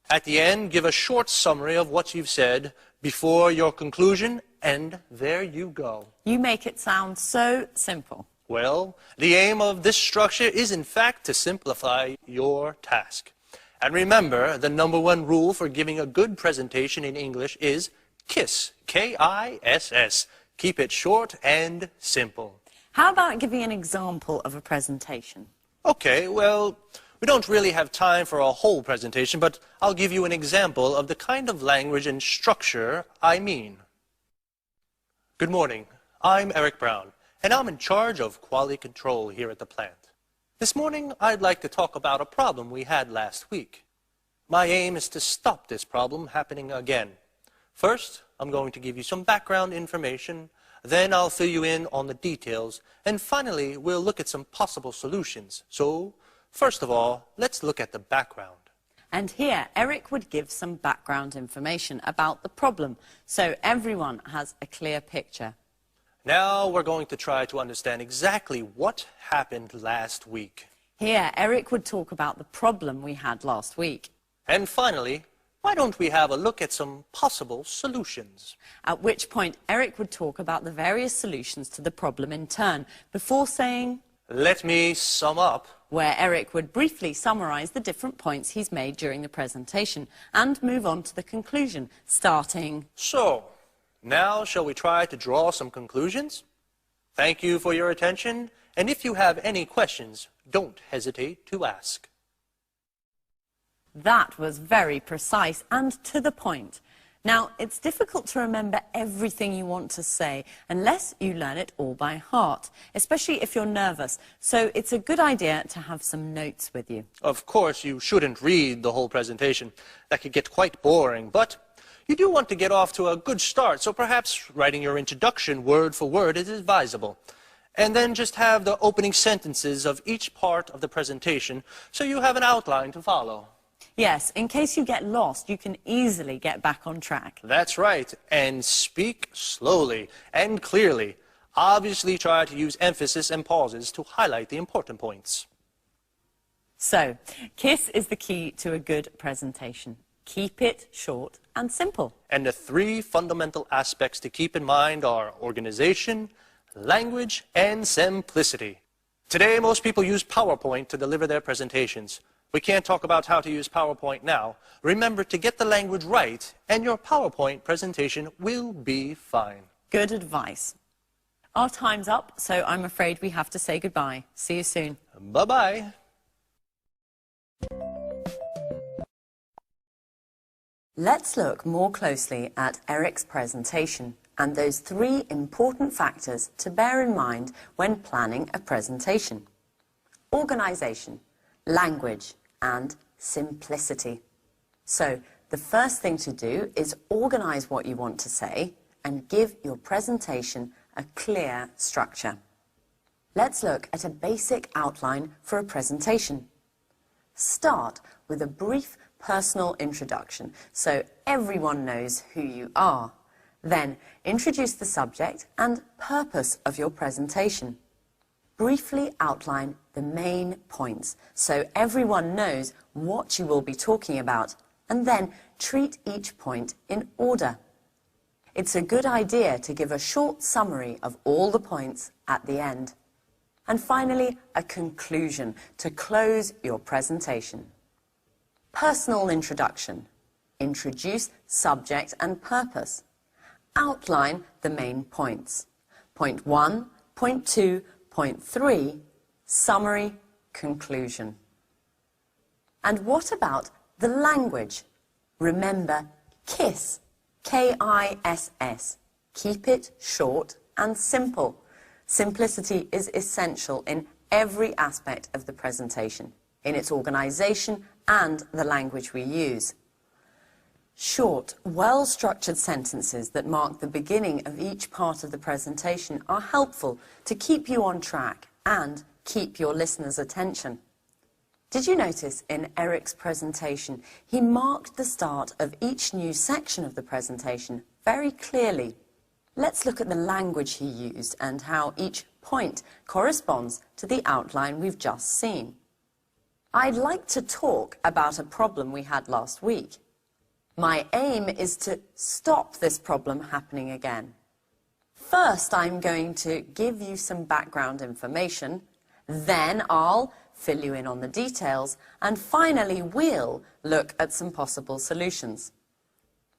At the end, give a short summary of what you've said before your conclusion, and there you go. You make it sound so simple. Well, the aim of this structure is in fact to simplify your task. And remember, the #1 rule for giving a good presentation in English is KISS, K-I-S-S. Keep it short and simple. How about giving an example of a presentation? Okay, well, we don't really have time for a whole presentation, but I'll give you an example of the kind of language and structure I mean. Good morning. I'm Eric Brown, and I'm in charge of quality control here at the plant. This morning, I'd like to talk about a problem we had last week. My aim is to stop this problem happening again. First, I'm going to give you some background information. Then I'll fill you in on the details, and finally we'll look at some possible solutions. So, first of all, let's look at the background. And here, Eric would give some background information about the problem, so everyone has a clear picture. Now we're going to try to understand exactly what happened last week. Here, Eric would talk about the problem we had last week. And finally, why don't we have a look at some possible solutions? At which point, Eric would talk about the various solutions to the problem in turn, before saying, let me sum up. Where Eric would briefly summarize the different points he's made during the presentation and move on to the conclusion, starting... So, now shall we try to draw some conclusions? Thank you for your attention, and if you have any questions, don't hesitate to ask. That was very precise and to the point. Now, it's difficult to remember everything you want to say unless you learn it all by heart, especially if you're nervous. So it's a good idea to have some notes with you. Of course, you shouldn't read the whole presentation. That could get quite boring, but you do want to get off to a good start, so perhaps writing your introduction word for word is advisable. And then just have the opening sentences of each part of the presentation so you have an outline to follow. Yes, in case you get lost, you can easily get back on track. That's right, and speak slowly and clearly. Obviously, try to use emphasis and pauses to highlight the important points. So, KISS is the key to a good presentation. Keep it short and simple. And the three fundamental aspects to keep in mind are organization, language, and simplicity. Today, most people use PowerPoint to deliver their presentations. We can't talk about how to use PowerPoint now. Remember to get the language right, and your PowerPoint presentation will be fine. Good advice. Our time's up, so I'm afraid we have to say goodbye. See you soon. Bye-bye. Let's look more closely at Eric's presentation and those 3 important factors to bear in mind when planning a presentation: organisation, language, and simplicity. So, the first thing to do is organise what you want to say and give your presentation a clear structure. Let's look at a basic outline for a presentation. Start with a brief personal introduction so everyone knows who you are. Then introduce the subject and purpose of your presentation. Briefly outline the main points so everyone knows what you will be talking about, and then treat each point in order. It's a good idea to give a short summary of all the points at the end. And finally, a conclusion to close your presentation. Personal introduction. Introduce subject and purpose. Outline the main points. Point 1, point 2, point 3, summary, conclusion. And what about the language? Remember, KISS, K-I-S-S. Keep it short and simple. Simplicity is essential in every aspect of the presentation, in its organisation and the language we use. Short, well-structured sentences that mark the beginning of each part of the presentation are helpful to keep you on track and keep your listeners' attention. Did you notice in Eric's presentation, he marked the start of each new section of the presentation very clearly? Let's look at the language he used and how each point corresponds to the outline we've just seen. I'd like to talk about a problem we had last week. My aim is to stop this problem happening again. First, I'm going to give you some background information, then I'll fill you in on the details, and finally we'll look at some possible solutions.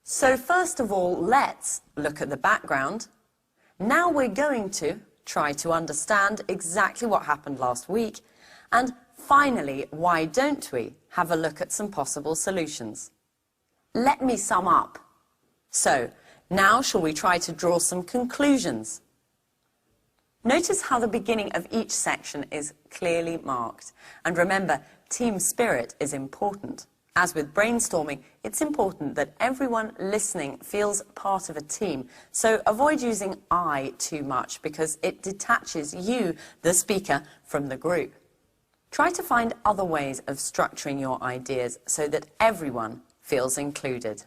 So first of all, let's look at the background. Now we're going to try to understand exactly what happened last week, and finally, why don't we have a look at some possible solutions? Let me sum up. So, now shall we try to draw some conclusions? Notice how the beginning of each section is clearly marked. And remember, team spirit is important. As with brainstorming, it's important that everyone listening feels part of a team. So avoid using I too much because it detaches you, the speaker, from the group. Try to find other ways of structuring your ideas so that everyone feels included.